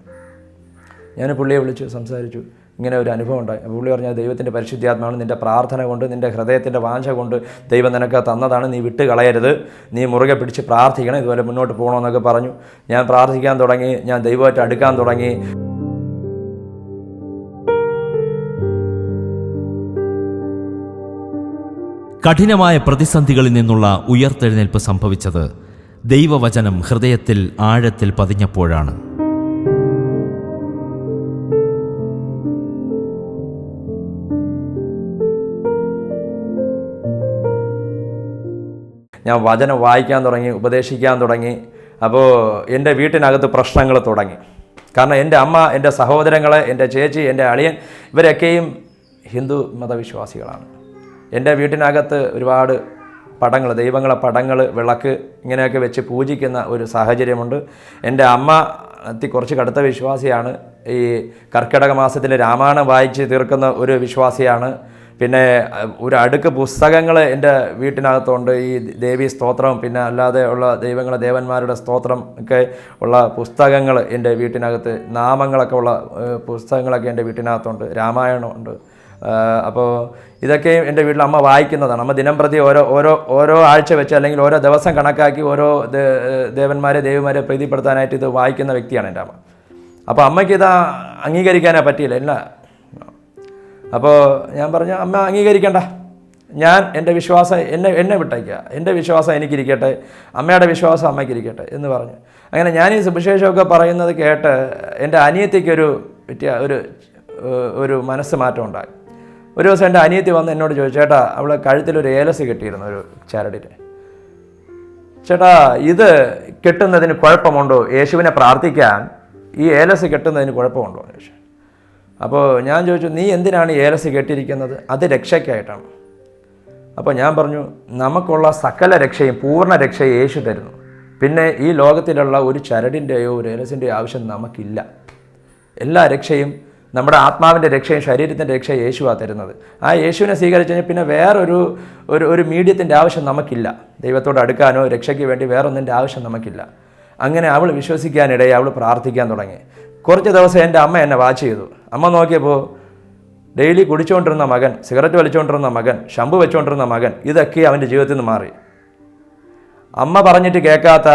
ഞാൻ പുള്ളിയെ വിളിച്ചു സംസാരിച്ചു, ഇങ്ങനെ ഒരു അനുഭവം ഉണ്ടായി. പുള്ളി പറഞ്ഞാൽ ദൈവത്തിൻ്റെ പരിശുദ്ധാത്മാവാണ്, നിൻ്റെ പ്രാർത്ഥന കൊണ്ട്, നിൻ്റെ ഹൃദയത്തിൻ്റെ വാഞ്ച കൊണ്ട് ദൈവം നിനക്ക് തന്നതാണ്, നീ വിട്ട് കളയരുത്, നീ മുറുകെ പിടിച്ച് പ്രാർത്ഥിക്കണം, ഇതുപോലെ മുന്നോട്ട് പോകണമെന്നൊക്കെ പറഞ്ഞു. ഞാൻ പ്രാർത്ഥിക്കാൻ തുടങ്ങി, ഞാൻ ദൈവമായിട്ട് അടുക്കാൻ തുടങ്ങി. കഠിനമായ പ്രതിസന്ധികളിൽ നിന്നുള്ള ഉയർത്തെഴുന്നേൽപ്പ് സംഭവിച്ചത് ദൈവവചനം ഹൃദയത്തിൽ ആഴത്തിൽ പതിഞ്ഞപ്പോഴാണ്. ഞാൻ വചനം വായിക്കാൻ തുടങ്ങി, ഉപദേശിക്കാൻ തുടങ്ങി. അപ്പോൾ എൻ്റെ വീട്ടിനകത്ത് പ്രശ്നങ്ങൾ തുടങ്ങി. കാരണം എൻ്റെ അമ്മ, എൻ്റെ സഹോദരങ്ങൾ, എൻ്റെ ചേച്ചി, എൻ്റെ അളിയൻ ഇവരൊക്കെയും ഹിന്ദു മതവിശ്വാസികളാണ്. എൻ്റെ വീട്ടിനകത്ത് ഒരുപാട് പടങ്ങൾ, ദൈവങ്ങളെ പടങ്ങൾ, വിളക്ക് ഇങ്ങനെയൊക്കെ വെച്ച് പൂജിക്കുന്ന ഒരു സാഹചര്യമുണ്ട്. എൻ്റെ അമ്മ കുറച്ച് കടുത്ത വിശ്വാസിയാണ്. ഈ കർക്കിടക മാസത്തിൽ രാമായണം വായിച്ച് തീർക്കുന്ന ഒരു വിശ്വാസിയാണ്. പിന്നെ ഒരു അടുക്ക് പുസ്തകങ്ങൾ എൻ്റെ വീട്ടിനകത്തുണ്ട്. ഈ ദേവീ സ്തോത്രം, പിന്നെ അല്ലാതെ ഉള്ള ദേവന്മാരുടെ സ്തോത്രം ഒക്കെ ഉള്ള പുസ്തകങ്ങൾ എൻ്റെ വീട്ടിനകത്ത്, നാമങ്ങളൊക്കെ ഉള്ള പുസ്തകങ്ങളൊക്കെ എൻ്റെ വീട്ടിനകത്തുണ്ട്. രാമായണമുണ്ട്. അപ്പോൾ ഇതൊക്കെയും എൻ്റെ വീട്ടിൽ അമ്മ വായിക്കുന്നതാണ്. അമ്മ ദിനം പ്രതി ഓരോ ആഴ്ച വെച്ച് അല്ലെങ്കിൽ ഓരോ ദിവസം കണക്കാക്കി ഓരോ ദേവന്മാരെ പ്രീതിപ്പെടുത്താനായിട്ട് ഇത് വായിക്കുന്ന വ്യക്തിയാണ് എൻ്റെ അമ്മ. അപ്പോൾ അമ്മയ്ക്ക് ഇത് അംഗീകരിക്കാനേ പറ്റിയില്ല. ഇല്ല. അപ്പോൾ ഞാൻ പറഞ്ഞു, അമ്മ അംഗീകരിക്കണ്ട, ഞാൻ എൻ്റെ വിശ്വാസം എന്നെ വിട്ടേക്കുക, എൻ്റെ വിശ്വാസം എനിക്കിരിക്കട്ടെ, അമ്മയുടെ വിശ്വാസം അമ്മയ്ക്കിരിക്കട്ടെ എന്ന് പറഞ്ഞു. അങ്ങനെ ഞാൻ ഈ സുവിശേഷമൊക്കെ പറയുന്നത് കേട്ട് എൻ്റെ അനിയത്തിക്കൊരു ഒരു മനസ്സ് മാറ്റം ഉണ്ടായി. ഒരു ദിവസം എൻ്റെ അനിയത്തി വന്ന് എന്നോട് ചോദിച്ചു, ചേട്ടാ അവളെ കഴുത്തിലൊരു ഏലസ് കെട്ടിയിരുന്നു, ഒരു ചരടിന്. ചേട്ടാ ഇത് കെട്ടുന്നതിന് കുഴപ്പമുണ്ടോ? യേശുവിനെ പ്രാർത്ഥിക്കാൻ ഈ ഏലസ് കെട്ടുന്നതിന് കുഴപ്പമുണ്ടോ എന്ന് ചോദിച്ചു. അപ്പോൾ ഞാൻ ചോദിച്ചു, നീ എന്തിനാണ് ഈ ഏലസ് കെട്ടിയിരിക്കുന്നത്? അത് രക്ഷയ്ക്കായിട്ടാണ്. അപ്പോൾ ഞാൻ പറഞ്ഞു, നമുക്കുള്ള സകല രക്ഷയും പൂർണ്ണ രക്ഷയും യേശു തരുന്നു. പിന്നെ ഈ ലോകത്തിലുള്ള ഒരു ചരടിൻ്റെയോ ഒരു ഏലസിൻ്റെയോ ആവശ്യം നമുക്കില്ല. എല്ലാ രക്ഷയും, നമ്മുടെ ആത്മാവിൻ്റെ രക്ഷയും ശരീരത്തിൻ്റെ രക്ഷയും യേശുവാണ് തരുന്നത്. ആ യേശുവിനെ സ്വീകരിച്ചു കഴിഞ്ഞാൽ പിന്നെ വേറൊരു മീഡിയത്തിൻ്റെ ആവശ്യം നമുക്കില്ല. ദൈവത്തോട് അടുക്കാനോ രക്ഷയ്ക്ക് വേണ്ടി വേറൊന്നിൻ്റെ ആവശ്യം നമുക്കില്ല. അങ്ങനെ അവൾ വിശ്വസിക്കാനിടയിൽ അവൾ പ്രാർത്ഥിക്കാൻ തുടങ്ങി. കുറച്ച് ദിവസം എൻ്റെ അമ്മ എന്നെ വാച്ച് ചെയ്തു. അമ്മ നോക്കിയപ്പോൾ ഡെയിലി കുടിച്ചുകൊണ്ടിരുന്ന മകൻ, സിഗരറ്റ് വലിച്ചുകൊണ്ടിരുന്ന മകൻ, ഷമ്പു വെച്ചുകൊണ്ടിരുന്ന മകൻ, ഇതൊക്കെ അവൻ്റെ ജീവിതത്തിൽ നിന്ന് മാറി. അമ്മ പറഞ്ഞിട്ട് കേൾക്കാത്ത,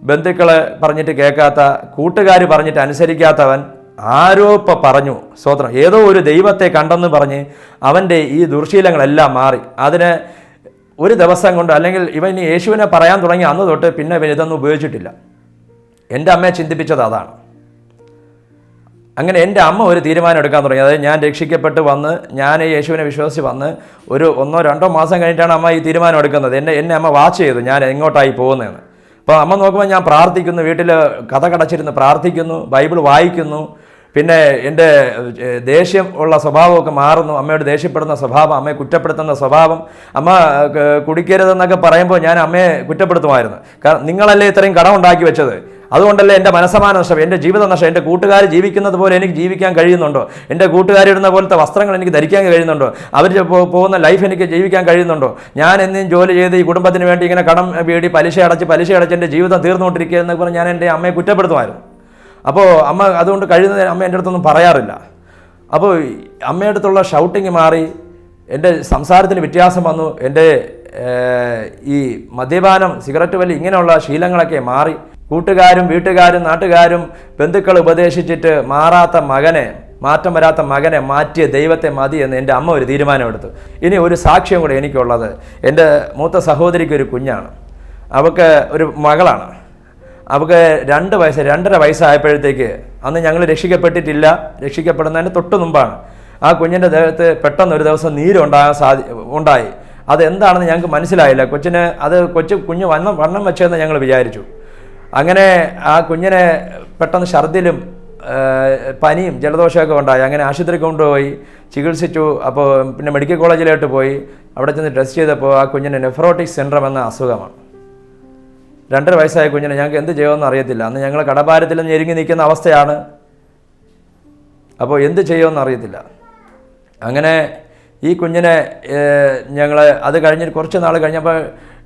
ബന്ധുക്കൾ പറഞ്ഞിട്ട് കേൾക്കാത്ത, കൂട്ടുകാർ പറഞ്ഞിട്ട് അനുസരിക്കാത്തവൻ ആരോ ഇപ്പം പറഞ്ഞു, സ്തോത്രം, ഏതോ ഒരു ദൈവത്തെ കണ്ടെന്ന് പറഞ്ഞ് അവൻ്റെ ഈ ദുർശീലങ്ങളെല്ലാം മാറി. അതിന് ഒരു ദിവസം കൊണ്ട്, അല്ലെങ്കിൽ ഇവൻ യേശുവിനെ പറയാൻ തുടങ്ങി അന്ന് തൊട്ട് പിന്നെ ഇവൻ ഇതൊന്നും ഉപയോഗിച്ചിട്ടില്ല. എൻ്റെ അമ്മയെ ചിന്തിപ്പിച്ചത് അതാണ്. അങ്ങനെ എൻ്റെ അമ്മ ഒരു തീരുമാനം എടുക്കാൻ തുടങ്ങി. അതായത് ഞാൻ രക്ഷിക്കപ്പെട്ട് വന്ന്, ഞാൻ യേശുവിനെ വിശ്വസിച്ച് വന്ന് ഒരു 1-2 മാസം കഴിഞ്ഞിട്ടാണ് അമ്മ ഈ തീരുമാനം എടുക്കുന്നത്. എന്നെ അമ്മ വാച്ച് ചെയ്തു ഞാൻ എങ്ങോട്ടായി പോകുന്നതെന്ന്. അപ്പോൾ അമ്മ നോക്കുമ്പോൾ ഞാൻ പ്രാർത്ഥിക്കുന്നു, വീട്ടിൽ കഥ കടച്ചിരുന്ന് പ്രാർത്ഥിക്കുന്നു, ബൈബിൾ വായിക്കുന്നു, പിന്നെ എൻ്റെ ദേഷ്യം ഉള്ള സ്വഭാവമൊക്കെ മാറുന്നു. അമ്മയോട് ദേഷ്യപ്പെടുന്ന സ്വഭാവം, അമ്മയെ കുറ്റപ്പെടുത്തുന്ന സ്വഭാവം. അമ്മ കുടിക്കരുതെന്നൊക്കെ പറയുമ്പോൾ ഞാൻ അമ്മയെ കുറ്റപ്പെടുത്തുമായിരുന്നു. കാരണം നിങ്ങളല്ലേ ഇത്രയും കടം ഉണ്ടാക്കി വെച്ചത്, അതുകൊണ്ടല്ലേ എൻ്റെ മനസ്സമാന നഷ്ടം, എൻ്റെ ജീവിത നഷ്ടം. എൻ്റെ കൂട്ടുകാർ ജീവിക്കുന്നത് പോലെ എനിക്ക് ജീവിക്കാൻ കഴിയുന്നുണ്ടോ? എൻ്റെ കൂട്ടുകാരിടുന്ന പോലത്തെ വസ്ത്രങ്ങൾ എനിക്ക് ധരിക്കാൻ കഴിയുന്നുണ്ടോ? അവർ പോകുന്ന ലൈഫ് എനിക്ക് ജീവിക്കാൻ കഴിയുന്നുണ്ടോ? ഞാൻ എന്നും ജോലി ചെയ്ത് ഈ കുടുംബത്തിന് വേണ്ടി ഇങ്ങനെ കടം വീടി പലിശ അടച്ച് എൻ്റെ ജീവിതം തീർന്നുകൊണ്ടിരിക്കുക എന്നൊക്കെ പറഞ്ഞ് ഞാൻ എൻ്റെ അമ്മയെ കുറ്റപ്പെടുത്തുമായിരുന്നു. അപ്പോൾ അമ്മ അതുകൊണ്ട് കഴിയുന്നത് അമ്മ എൻ്റെ അടുത്തൊന്നും പറയാറില്ല. അപ്പോൾ അമ്മയുടെ അടുത്തുള്ള ഷൗട്ടിങ് മാറി, എൻ്റെ സംസാരത്തിന് വ്യത്യാസം വന്നു. എൻ്റെ ഈ മദ്യപാനം, സിഗരറ്റ് വലി, ഇങ്ങനെയുള്ള ശീലങ്ങളൊക്കെ മാറി. കൂട്ടുകാരും വീട്ടുകാരും നാട്ടുകാരും ബന്ധുക്കൾ ഉപദേശിച്ചിട്ട് മാറ്റം വരാത്ത മകനെ മാറ്റിയ ദൈവത്തെ മതി എന്ന് എൻ്റെ അമ്മ ഒരു തീരുമാനമെടുത്തു. ഇനി ഒരു സാക്ഷ്യം കൂടെ എനിക്കുള്ളത്, എൻ്റെ മൂത്ത സഹോദരിക്ക് ഒരു കുഞ്ഞാണ്. അവൾക്ക് ഒരു മകളാണ്. അവൾക്ക് 2 വയസ്സായപ്പോഴത്തേക്ക്, അന്ന് ഞങ്ങൾ രക്ഷിക്കപ്പെട്ടിട്ടില്ല, രക്ഷിക്കപ്പെടുന്നതിന് തൊട്ട് മുമ്പാണ്, ആ കുഞ്ഞിൻ്റെ ദേഹത്ത് പെട്ടെന്ന് ഒരു ദിവസം ഉണ്ടായി. അതെന്താണെന്ന് ഞങ്ങൾക്ക് മനസ്സിലായില്ല. കുഞ്ഞ് വണ്ണം വെച്ചതെന്ന് ഞങ്ങൾ വിചാരിച്ചു. അങ്ങനെ ആ കുഞ്ഞിനെ പെട്ടെന്ന് ഛർദിലും പനിയും ജലദോഷമൊക്കെ ഉണ്ടായി. അങ്ങനെ ആശുപത്രി കൊണ്ടുപോയി ചികിത്സിച്ചു. അപ്പോൾ പിന്നെ മെഡിക്കൽ കോളേജിലോട്ട് പോയി. അവിടെ ചെന്ന് ടെസ്റ്റ് ചെയ്തപ്പോൾ ആ കുഞ്ഞിന് നെഫ്രോട്ടിക് സിൻഡ്രം എന്ന അസുഖമാണ്. 2 വയസ്സായ കുഞ്ഞിനെ ഞങ്ങൾക്ക് എന്ത് ചെയ്യുമെന്ന് അറിയത്തില്ല. അന്ന് ഞങ്ങൾ കടഭാരത്തിൽ ഞെരുങ്ങി നിൽക്കുന്ന അവസ്ഥയാണ്. അപ്പോൾ എന്ത് ചെയ്യുമെന്ന് അറിയത്തില്ല. അങ്ങനെ ഈ കുഞ്ഞിനെ ഞങ്ങൾ അത് കഴിഞ്ഞ് കുറച്ച് നാൾ കഴിഞ്ഞപ്പോൾ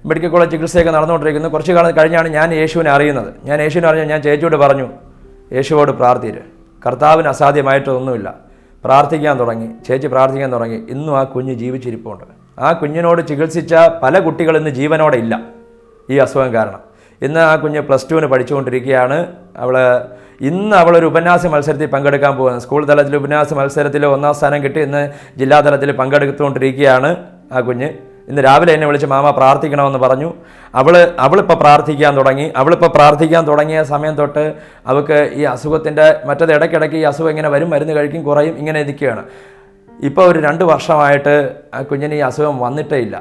മെഡിക്കൽ കോളേജ് ചികിത്സയൊക്കെ നടന്നുകൊണ്ടിരിക്കുന്നു. കുറച്ച് കാലം കഴിഞ്ഞാണ് ഞാൻ യേശുവിനെ അറിയുന്നത്. ഞാൻ ചേച്ചിയോട് പറഞ്ഞു, യേശുവോട് പ്രാർത്ഥിര്, കർത്താവിന് അസാധ്യമായിട്ടൊന്നുമില്ല. പ്രാർത്ഥിക്കാൻ തുടങ്ങി. ചേച്ചി പ്രാർത്ഥിക്കാൻ തുടങ്ങി. ഇന്നും ആ കുഞ്ഞ് ജീവിച്ചിരിപ്പുണ്ട്. ആ കുഞ്ഞിനോട് ചികിത്സിച്ച പല കുട്ടികൾ ഇന്ന് ജീവനോടെ ഇല്ല ഈ അസുഖം കാരണം. ഇന്ന് ആ കുഞ്ഞ് +2 പഠിച്ചുകൊണ്ടിരിക്കുകയാണ്. ഇന്ന് അവളൊരു ഉപന്യാസ മത്സരത്തിൽ പങ്കെടുക്കാൻ പോകുന്നത്. സ്കൂൾ തലത്തിൽ ഉപന്യാസ മത്സരത്തിൽ 1ാം സ്ഥാനം കിട്ടി. ഇന്ന് ജില്ലാതലത്തിൽ പങ്കെടുത്തുകൊണ്ടിരിക്കുകയാണ് ആ കുഞ്ഞ്. ഇന്ന് രാവിലെ എന്നെ വിളിച്ച് മാമ പ്രാർത്ഥിക്കണമെന്ന് പറഞ്ഞു. അവളിപ്പോൾ പ്രാർത്ഥിക്കാൻ തുടങ്ങി. പ്രാർത്ഥിക്കാൻ തുടങ്ങിയ സമയം തൊട്ട് അവൾക്ക് ഈ അസുഖത്തിൻ്റെ ഇടയ്ക്കിടയ്ക്ക് ഈ അസുഖം ഇങ്ങനെ വരും, മരുന്ന് കഴിക്കും, കുറയും, ഇങ്ങനെ ഇരിക്കുകയാണ്. ഇപ്പോൾ ഒരു 2 വർഷമായിട്ട് ആ കുഞ്ഞിന് ഈ അസുഖം വന്നിട്ടേ ഇല്ല.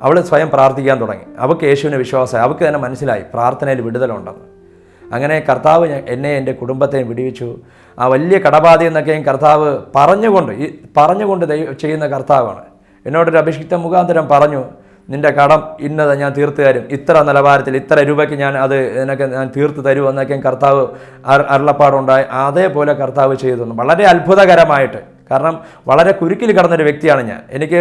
അവൾ സ്വയം പ്രാർത്ഥിക്കാൻ തുടങ്ങി. അവൾക്ക് യേശുവിന് വിശ്വാസമായി. അവൾക്ക് തന്നെ മനസ്സിലായി പ്രാർത്ഥനയിൽ വിടുതലുണ്ടെന്ന്. അങ്ങനെ കർത്താവ് എന്നെ എൻ്റെ കുടുംബത്തെയും വിടുവിച്ചു. ആ വലിയ കടബാധ എന്നൊക്കെയും കർത്താവ് പറഞ്ഞുകൊണ്ട് ചെയ്യുന്ന കർത്താവാണ്. എന്നോടൊരു അഭിഷിക്ത മുഖാന്തരം പറഞ്ഞു, നിൻ്റെ കടം ഇന്നത് ഞാൻ തീർത്തു തരും, ഇത്ര നിലവാരത്തിൽ ഇത്ര രൂപയ്ക്ക് ഞാൻ തീർത്തു തരുമെന്നൊക്കെ കർത്താവ് അരുളപ്പാടുണ്ടായി. അതേപോലെ കർത്താവ് ചെയ്തു തന്നു, വളരെ അത്ഭുതകരമായിട്ട്. കാരണം വളരെ കുരുക്കിൽ കിടന്നൊരു വ്യക്തിയാണ് ഞാൻ. എനിക്ക്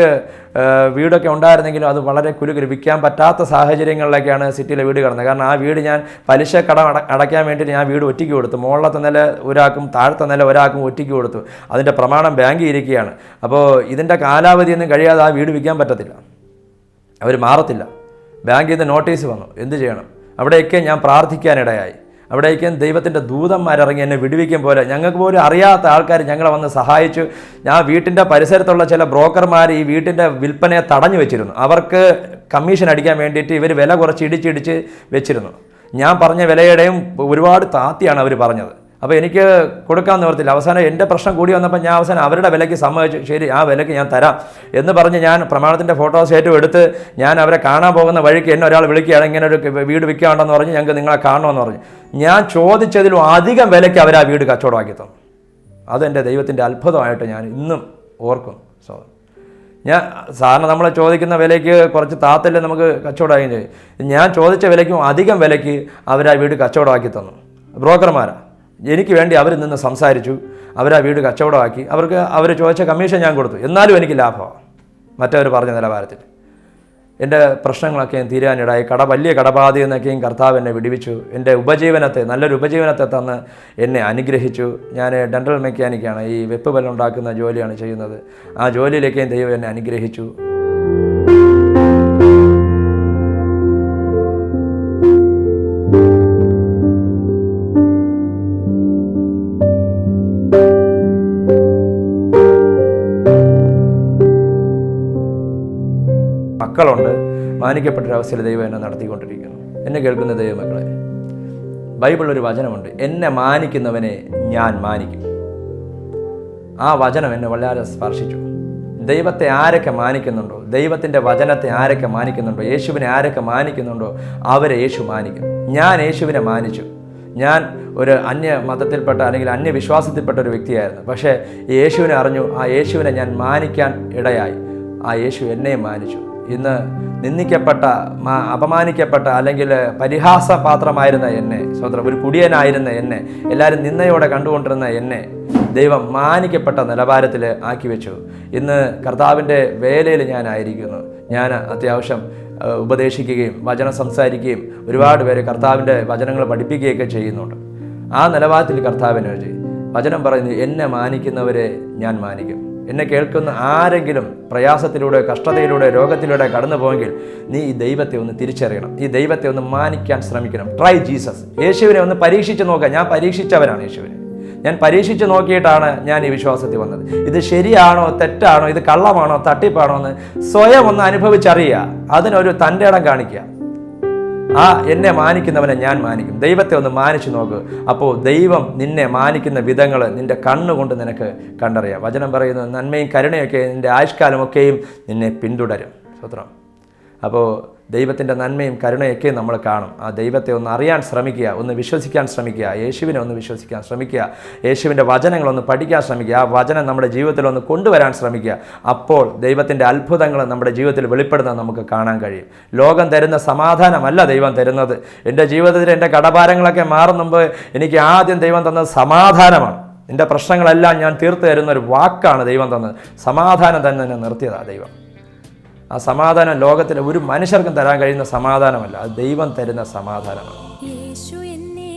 വീടൊക്കെ ഉണ്ടായിരുന്നെങ്കിലും അത് വളരെ കുരുക്കിൽ, വിൽക്കാൻ പറ്റാത്ത സാഹചര്യങ്ങളിലൊക്കെയാണ് സിറ്റിയിലെ വീട് കിടന്നത്. കാരണം ആ വീട് ഞാൻ പലിശ കടം അടയ്ക്കാൻ വേണ്ടിയിട്ട് ഞാൻ വീട് ഒറ്റയ്ക്ക് കൊടുത്തു. മുകളിലത്തെ നില ഒരാൾക്കും താഴത്തെ നില ഒരാൾക്കും ഒറ്റയ്ക്ക് കൊടുത്തു. അതിൻ്റെ പ്രമാണം ബാങ്കിൽ ഇരിക്കുകയാണ്. അപ്പോൾ ഇതിൻ്റെ കാലാവധിയൊന്നും കഴിയാതെ ആ വീട് വിൽക്കാൻ പറ്റത്തില്ല, അവർ മാറത്തില്ല. ബാങ്കിൽ നിന്ന് നോട്ടീസ് വന്നു, എന്ത് ചെയ്യണം? അവിടെയൊക്കെ ഞാൻ പ്രാർത്ഥിക്കാനിടയായി. അവിടേക്കും ദൈവത്തിൻ്റെ ദൂതന്മാരിറങ്ങി എന്നെ വിടുവിക്കും പോലെ. ഞങ്ങൾക്ക് പോലും അറിയാത്ത ആൾക്കാർ ഞങ്ങളെ വന്ന് സഹായിച്ചു. ഞാൻ വീട്ടിൻ്റെ പരിസരത്തുള്ള ചില ബ്രോക്കർമാർ ഈ വീട്ടിൻ്റെ വിൽപ്പനയെ തടഞ്ഞു വെച്ചിരുന്നു. അവർക്ക് കമ്മീഷൻ അടിക്കാൻ വേണ്ടിയിട്ട് ഇവർ വില കുറച്ച് ഇടിച്ചിടിച്ച് വെച്ചിരുന്നു. ഞാൻ പറഞ്ഞ വിലയുടെയും ഒരുപാട് താത്തിയാണ് അവർ പറഞ്ഞത്. അപ്പോൾ എനിക്ക് കൊടുക്കാൻ നിവർത്തില്ല. അവസാനം എൻ്റെ പ്രശ്നം കൂടി വന്നപ്പോൾ ഞാൻ അവസാനം അവരുടെ വിലയ്ക്ക് സമ്മതിച്ചു. ശരി, ആ വിലയ്ക്ക് ഞാൻ തരാം എന്ന് പറഞ്ഞ് ഞാൻ പ്രമാണത്തിൻ്റെ ഫോട്ടോസ് ഏറ്റവും എടുത്ത് ഞാൻ അവരെ കാണാൻ പോകുന്ന വഴിക്ക് എന്നെ ഒരാൾ വിളിക്കുകയാണ്, ഇങ്ങനെ ഒരു വീട് വിൽക്കാണ്ടെന്ന് പറഞ്ഞ് ഞങ്ങൾക്ക് നിങ്ങളെ കാണണമെന്ന് പറഞ്ഞു. ഞാൻ ചോദിച്ചതിലും അധികം വിലയ്ക്ക് അവർ ആ വീട് കച്ചവടമാക്കി തന്നു. അതെൻ്റെ ദൈവത്തിൻ്റെ അത്ഭുതമായിട്ട് ഞാൻ ഇന്നും ഓർക്കുന്നു. ഞാൻ സാറിന് നമ്മൾ ചോദിക്കുന്ന വിലയ്ക്ക് കുറച്ച് താത്തല്ലേ നമുക്ക് കച്ചവടമാകുകയും ചെയ്യും. ഞാൻ ചോദിച്ച വിലയ്ക്കും അധികം വിലയ്ക്ക് അവർ ആ വീട് കച്ചവടമാക്കി തന്നു. ബ്രോക്കർമാരാണ്. എനിക്ക് വേണ്ടി അവർ നിന്ന് സംസാരിച്ചു. അവർ ആ വീട് കച്ചവടമാക്കി. അവർ ചോദിച്ച കമ്മീഷൻ ഞാൻ കൊടുത്തു. എന്നാലും എനിക്ക് ലാഭമാണ് മറ്റവർ പറഞ്ഞ നിലവാരത്തിൽ. എൻ്റെ പ്രശ്നങ്ങളൊക്കെ തീരാനിടയായി. വലിയ കടബാധയിൽ നിന്നൊക്കെയും കർത്താവ് എന്നെ വിടുവിച്ചു. എൻ്റെ നല്ലൊരു ഉപജീവനത്തെ തന്ന് എന്നെ അനുഗ്രഹിച്ചു. ഞാൻ ഡെൻ്റൽ മെക്കാനിക്കാണ്. ഈ വെപ്പ് പല്ലുണ്ടാക്കുന്ന ജോലിയാണ് ചെയ്യുന്നത്. ആ ജോലിയിലേക്കും ദൈവം എന്നെ അനുഗ്രഹിച്ചു. മക്കളുണ്ട്. മാനിക്കപ്പെട്ടൊരവസ്ഥയിൽ ദൈവം എന്നെ നടത്തിക്കൊണ്ടിരിക്കുന്നു. എന്നെ കേൾക്കുന്ന ദൈവമക്കളെ, ബൈബിളിലൊരു വചനമുണ്ട്, എന്നെ മാനിക്കുന്നവനെ ഞാൻ മാനിക്കും. ആ വചനം എന്നെ വളരെ സ്പർശിച്ചു. ദൈവത്തെ ആരൊക്കെ മാനിക്കുന്നുണ്ടോ, ദൈവത്തിൻ്റെ വചനത്തെ ആരൊക്കെ മാനിക്കുന്നുണ്ടോ, യേശുവിനെ ആരൊക്കെ മാനിക്കുന്നുണ്ടോ അവരെ യേശു മാനിക്കും. ഞാൻ യേശുവിനെ മാനിച്ചു. ഞാൻ ഒരു അന്യ മതത്തിൽപ്പെട്ട അല്ലെങ്കിൽ അന്യവിശ്വാസത്തിൽപ്പെട്ട ഒരു വ്യക്തിയായിരുന്നു. പക്ഷേ യേശുവിനെ അറിഞ്ഞു. ആ യേശുവിനെ ഞാൻ മാനിക്കാൻ ഇടയായി. ആ യേശു എന്നെയും മാനിച്ചു. ഇന്ന് നിന്ദിക്കപ്പെട്ട, അപമാനിക്കപ്പെട്ട അല്ലെങ്കിൽ പരിഹാസപാത്രമായിരുന്ന എന്നെ, ഒരു കുടിയനായിരുന്ന എന്നെ, എല്ലാവരും നിന്നയോടെ കണ്ടുകൊണ്ടിരുന്ന എന്നെ ദൈവം മാനിക്കപ്പെട്ട നിലവാരത്തിൽ ആക്കി വെച്ചു. ഇന്ന് കർത്താവിൻ്റെ വേലയിൽ ഞാനായിരിക്കുന്നു. ഞാൻ അത്യാവശ്യം ഉപദേശിക്കുകയും വചനം സംസാരിക്കുകയും ഒരുപാട് പേര് കർത്താവിൻ്റെ വചനങ്ങൾ പഠിപ്പിക്കുകയൊക്കെ ചെയ്യുന്നുണ്ട്. ആ നിലവാരത്തിൽ കർത്താവിനെ വചനം പറയുന്നു, എന്നെ മാനിക്കുന്നവരെ ഞാൻ മാനിക്കും. എന്നെ കേൾക്കുന്ന ആരെങ്കിലും പ്രയാസത്തിലൂടെ, കഷ്ടതയിലൂടെ, രോഗത്തിലൂടെ കടന്നു പോയെങ്കിൽ നീ ഈ ദൈവത്തെ ഒന്ന് തിരിച്ചറിയണം, ഈ ദൈവത്തെ ഒന്ന് മാനിക്കാൻ ശ്രമിക്കണം. Try Jesus. യേശുവിനെ ഒന്ന് പരീക്ഷിച്ച് നോക്കുക. ഞാൻ പരീക്ഷിച്ചവനാണ് യേശുവിനെ. ഞാൻ പരീക്ഷിച്ച് നോക്കിയിട്ടാണ് ഞാൻ ഈ വിശ്വാസത്തിൽ വന്നത്. ഇത് ശരിയാണോ തെറ്റാണോ, ഇത് കള്ളമാണോ തട്ടിപ്പാണോ എന്ന് സ്വയം ഒന്ന് അനുഭവിച്ചറിയുക. അതിനൊരു തൻ്റെ ഇടം കാണിക്കുക. ആ എന്നെ മാനിക്കുന്നവനെ ഞാൻ മാനിക്കും. ദൈവത്തെ ഒന്ന് മാനിച്ചു നോക്ക്. അപ്പോൾ ദൈവം നിന്നെ മാനിക്കുന്ന വിധങ്ങൾ നിന്റെ കണ്ണുകൊണ്ട് നിനക്ക് കണ്ടറിയാം. വചനം പറയുന്നു, നന്മയും കരുണയൊക്കെ നിന്റെ ആയുഷ്കാലമൊക്കെയും നിന്നെ പിന്തുടരും. സ്വത്രം. അപ്പോൾ ദൈവത്തിൻ്റെ നന്മയും കരുണയൊക്കെ നമ്മൾ കാണും. ആ ദൈവത്തെ ഒന്ന് അറിയാൻ ശ്രമിക്കുക, ഒന്ന് വിശ്വസിക്കാൻ ശ്രമിക്കുക, യേശുവിനെ ഒന്ന് വിശ്വസിക്കാൻ ശ്രമിക്കുക, യേശുവിൻ്റെ വചനങ്ങളൊന്ന് പഠിക്കാൻ ശ്രമിക്കുക, ആ വചനം നമ്മുടെ ജീവിതത്തിൽ ഒന്ന് കൊണ്ടുവരാൻ ശ്രമിക്കുക. അപ്പോൾ ദൈവത്തിൻ്റെ അത്ഭുതങ്ങൾ നമ്മുടെ ജീവിതത്തിൽ വെളിപ്പെടുന്നത് നമുക്ക് കാണാൻ കഴിയും. ലോകം തരുന്ന സമാധാനമല്ല ദൈവം തരുന്നത്. എൻ്റെ ജീവിതത്തിൽ എൻ്റെ കടഭാരങ്ങളൊക്കെ മാറും മുമ്പ് എനിക്ക് ആദ്യം ദൈവം തന്നത് സമാധാനമാണ്. എൻ്റെ പ്രശ്നങ്ങളെല്ലാം ഞാൻ തീർത്തു തരുന്നൊരു വാക്കാണ് ദൈവം തന്നത്. സമാധാനം തന്നെ എന്നെ നിർത്തിയതാണ് ദൈവം. ആ സമാധാനം ലോകത്തിലെ ഒരു മനുഷ്യർക്കും തരാൻ കഴിയുന്ന സമാധാനമല്ല, അത് ദൈവം തരുന്ന സമാധാനമാണ്. യേശു എന്നെ